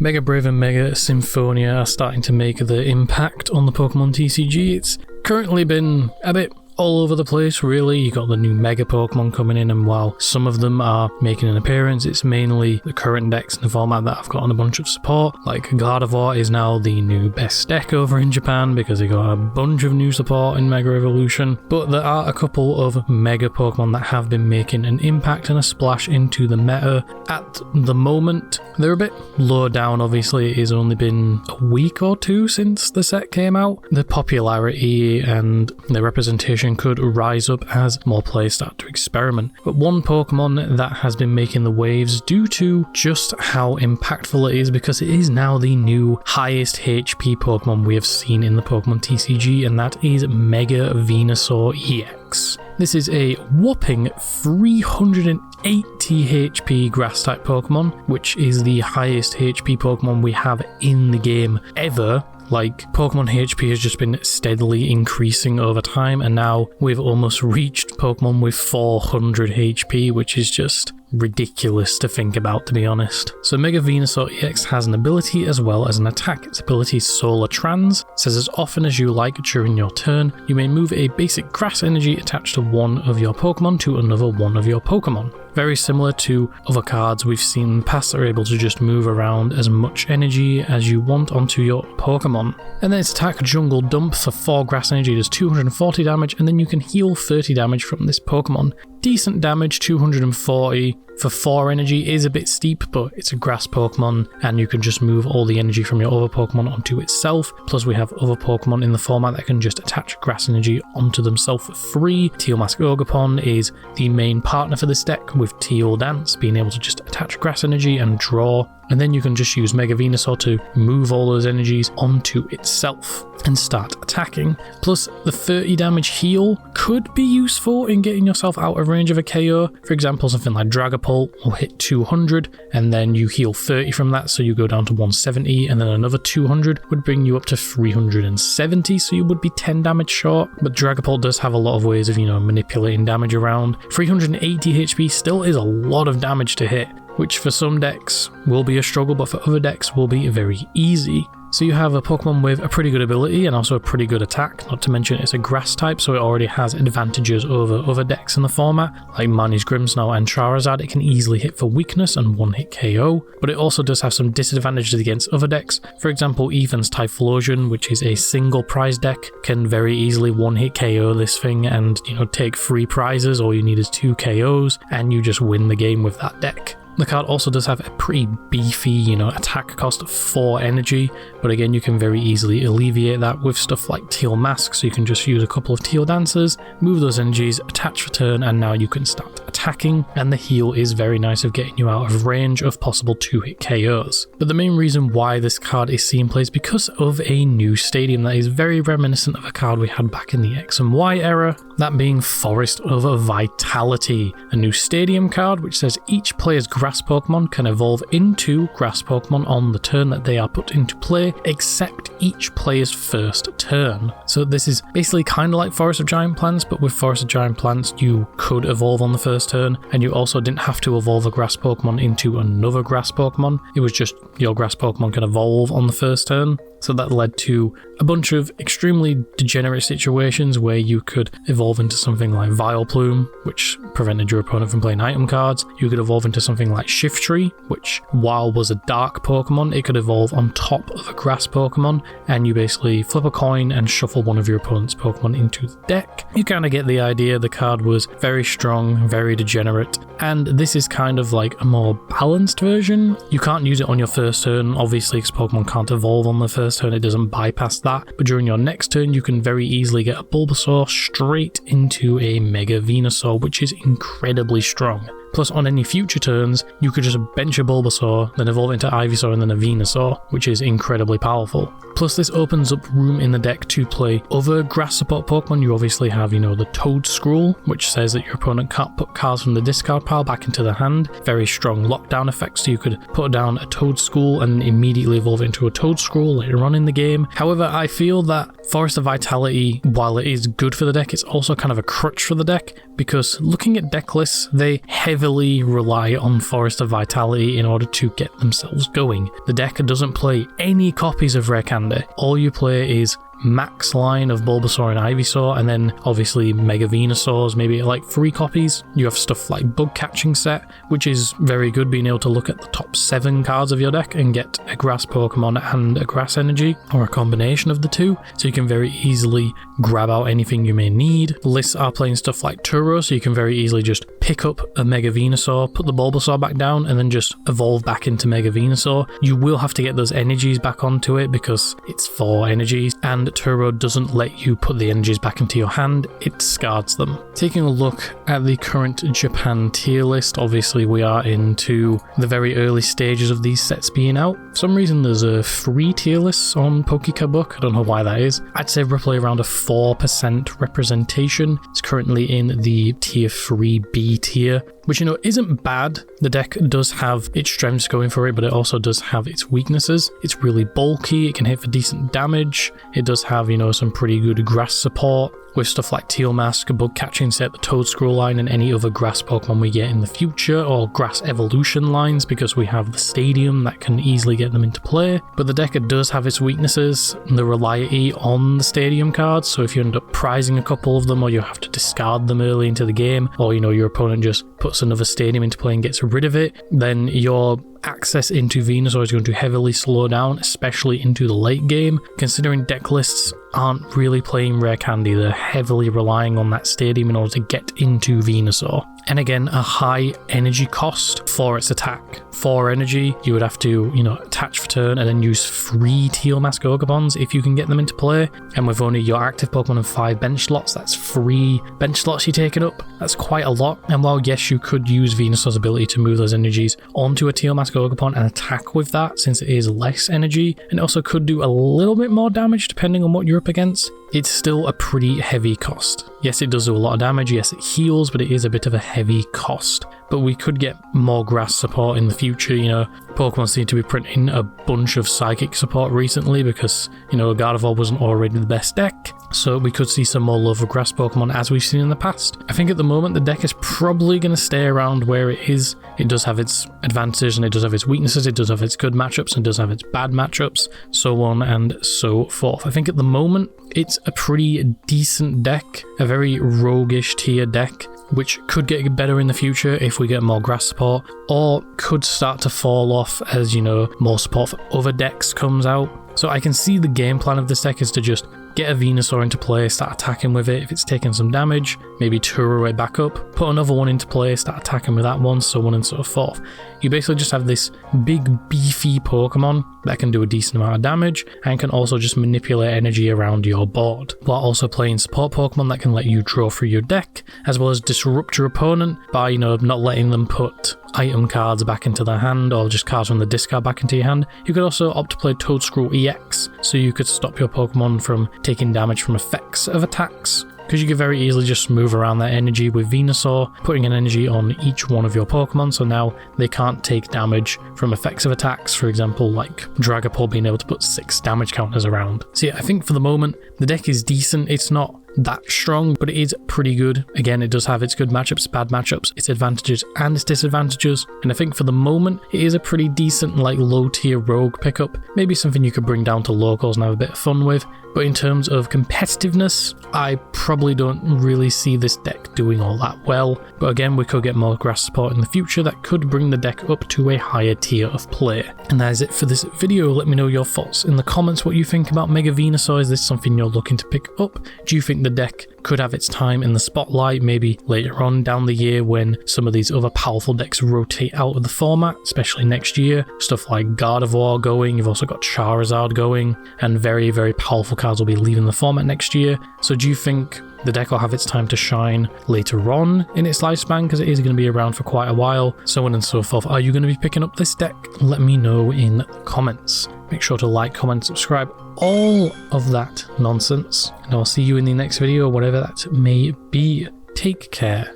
Mega Brave and Mega Symphonia are starting to make the impact on the Pokemon TCG. It's currently been a bit all over the place, really. You got the new Mega Pokemon coming in, and while some of them are making an appearance, it's mainly the current decks in the format that have gotten a bunch of support. Like Gardevoir is now the new best deck over in Japan because they got a bunch of new support in Mega Evolution. But there are a couple of Mega Pokemon that have been making an impact and a splash into the meta at the moment. They're a bit low down, obviously. It has only been a week or two since the set came out. The popularity and the representation could rise up as more players start to experiment. But one Pokemon that has been making the waves due to just how impactful it is, because it is now the new highest HP Pokemon we have seen in the Pokemon TCG, and that is Mega Venusaur EX. This is a whopping 380 HP grass type Pokemon, which is the highest HP Pokemon we have in the game ever. Like, Pokemon HP has just been steadily increasing over time, and now we've almost reached Pokemon with 400 HP, which is just ridiculous to think about, to be honest. So Mega Venusaur EX has an ability as well as an attack. Its ability is Solar Trans. It says as often as you like during your turn, you may move a basic grass energy attached to one of your Pokemon to another one of your Pokemon. Very similar to other cards we've seen in the past that are able to just move around as much energy as you want onto your Pokemon. And then its attack, Jungle Dump, for 4 grass energy does 240 damage, and then you can heal 30 damage from this Pokemon. Decent damage, 240 for 4 energy is a bit steep, but it's a grass Pokemon and you can just move all the energy from your other Pokemon onto itself. Plus we have other Pokemon in the format that can just attach grass energy onto themselves for free. Teal Mask Ogerpon is the main partner for this deck, with Teal Dance being able to just attach grass energy and draw. And then you can just use Mega Venusaur to move all those energies onto itself and start attacking. Plus, the 30 damage heal could be useful in getting yourself out of range of a KO. For example, something like Dragapult will hit 200, and then you heal 30 from that, so you go down to 170, and then another 200 would bring you up to 370, so you would be 10 damage short. But Dragapult does have a lot of ways of, manipulating damage around. 380 HP still is a lot of damage to hit, which for some decks will be a struggle, but for other decks will be very easy. So you have a Pokemon with a pretty good ability and also a pretty good attack, not to mention it's a grass type, so it already has advantages over other decks in the format, like Marnie's Grimmsnarl and Charizard. It can easily hit for weakness and one-hit KO, but it also does have some disadvantages against other decks. For example, Ethan's Typhlosion, which is a single prize deck, can very easily one-hit KO this thing and, take free prizes. All you need is 2 KOs and you just win the game with that deck. The card also does have a pretty beefy, attack cost of 4 energy, but again, you can very easily alleviate that with stuff like Teal Mask, so you can just use a couple of Teal Dancers, move those energies, attach for turn, and now you can start attacking, and the heal is very nice of getting you out of range of possible 2-hit KOs. But the main reason why this card is seen play is because of a new stadium that is very reminiscent of a card we had back in the X and Y era, that being Forest of Vitality, a new stadium card which says each player's grass Pokemon can evolve into grass Pokemon on the turn that they are put into play, except each player's first turn. So this is basically kind of like Forest of Giant Plants, but with Forest of Giant Plants you could evolve on the first turn, and you also didn't have to evolve a grass Pokemon into another grass Pokemon. It was just your grass Pokemon can evolve on the first turn. So that led to a bunch of extremely degenerate situations where you could evolve into something like Vileplume, which prevented your opponent from playing item cards. You could evolve into something like Shiftry, which, while was a dark Pokemon, it could evolve on top of a grass Pokemon, and you basically flip a coin and shuffle one of your opponent's Pokemon into the deck. You kind of get the idea. The card was very strong, very degenerate, and this is kind of like a more balanced version. You can't use it on your first turn, obviously, because Pokemon can't evolve on the first turn. It doesn't bypass that, but during your next turn you can very easily get a Bulbasaur straight into a Mega Venusaur, which is incredibly strong. Plus, on any future turns, you could just bench a Bulbasaur, then evolve into Ivysaur and then a Venusaur, which is incredibly powerful. Plus, this opens up room in the deck to play other grass support Pokemon. You obviously have, the Toedscruel, which says that your opponent can't put cards from the discard pile back into the hand. Very strong lockdown effect, so you could put down a Toedscruel and immediately evolve into a Toedscruel later on in the game. However, I feel that Forest of Vitality, while it is good for the deck, it's also kind of a crutch for the deck, because looking at deck lists, they heavily heavily rely on Forest of Vitality in order to get themselves going. The deck doesn't play any copies of Rare Candy. All you play is max line of Bulbasaur and Ivysaur, and then obviously Mega Venusaurs, maybe like 3 copies. You have stuff like Bug Catching Set, which is very good, being able to look at the top 7 cards of your deck and get a grass Pokemon and a grass energy, or a combination of the two, so you can very easily grab out anything you may need. Lists are playing stuff like Turo, so you can very easily just pick up a Mega Venusaur, put the Bulbasaur back down, and then just evolve back into Mega Venusaur. You will have to get those energies back onto it because it's 4 energies, and Turo doesn't let you put the energies back into your hand, it discards them. Taking a look at the current Japan tier list, obviously we are into the very early stages of these sets being out. For some reason there's a free tier list on Pokébook, I don't know why that is. I'd say roughly around a 4% representation. It's currently in the tier 3B tier, which, you know, isn't bad. The deck does have its strengths going for it, but it also does have its weaknesses. It's really bulky, it can hit for decent damage, it does have, you know, some pretty good grass support with stuff like Teal Mask, Bug Catching Set, the Toadscroll line, and any other grass Pokemon we get in the future, or grass evolution lines, because we have the stadium that can easily get them into play. But the deck does have its weaknesses, the reliability on the stadium cards, so if you end up prizing a couple of them, or you have to discard them early into the game, or, you know, your opponent just puts another stadium into play and gets rid of it, then your access into Venusaur is going to heavily slow down, especially into the late game, considering deck lists aren't really playing Rare Candy. They're heavily relying on that stadium in order to get into Venusaur. And again, a high energy cost for its attack. 4 energy, you would have to, you know, attach for turn and then use 3 Teal Mask Ogabons if you can get them into play. And with only your active Pokemon and 5 bench slots, that's 3 bench slots you're taking up. That's quite a lot. And while yes, you could use Venusaur's ability to move those energies onto a Teal Mask Ogabon and attack with that, since it is less energy, and it also could do a little bit more damage depending on what you're up against, it's still a pretty heavy cost. Yes, it does do a lot of damage, yes it heals, but it is a bit of a heavy cost. But we could get more grass support in the future, you know. Pokemon seem to be printing a bunch of psychic support recently because, you know, Gardevoir wasn't already the best deck, so we could see some more love for grass Pokemon as we've seen in the past. I think at the moment the deck is probably going to stay around where it is. It does have its advantages and it does have its weaknesses, it does have its good matchups and it does have its bad matchups, so on and so forth. I think at the moment it's a pretty decent deck, a very roguish tier deck, which could get better in the future if we get more grass support, or could start to fall off as, you know, more support for other decks comes out. So I can see the game plan of this deck is to just get a Venusaur into play, start attacking with it. If it's taking some damage, maybe Turo it back up, put another one into play, start attacking with that one, so on and so forth. You basically just have this big beefy Pokemon that can do a decent amount of damage and can also just manipulate energy around your board, while also playing support Pokemon that can let you draw through your deck, as well as disrupt your opponent by, you know, not letting them put item cards back into their hand or just cards from the discard back into your hand. You could also opt to play Toadscroll EX, so you could stop your Pokemon from taking damage from effects of attacks, because you could very easily just move around that energy with Venusaur, putting an energy on each one of your Pokemon, so now they can't take damage from effects of attacks, for example, like Dragapult being able to put 6 damage counters around. So yeah, I think for the moment, the deck is decent. It's not that strong, but it is pretty good. Again, it does have its good matchups, bad matchups, its advantages and its disadvantages, and I think for the moment it is a pretty decent, like, low tier rogue pickup, maybe something you could bring down to locals and have a bit of fun with. But in terms of competitiveness, I probably don't really see this deck doing all that well. But again, we could get more grass support in the future that could bring the deck up to a higher tier of play. And that is it for this video. Let me know your thoughts in the comments, what you think about Mega Venusaur. Is this something you're looking to pick up? Do you think the deck could have its time in the spotlight maybe later on down the year when some of these other powerful decks rotate out of the format, especially next year? Stuff like Gardevoir going, you've also got Charizard going, and very, very powerful cards will be leaving the format next year. So do you think the deck will have its time to shine later on in its lifespan, because it is going to be around for quite a while, so on and so forth? Are you going to be picking up this deck? Let me know in the comments. Make sure to like, comment, subscribe, all of that nonsense, and I'll see you in the next video, whatever that may be. Take care.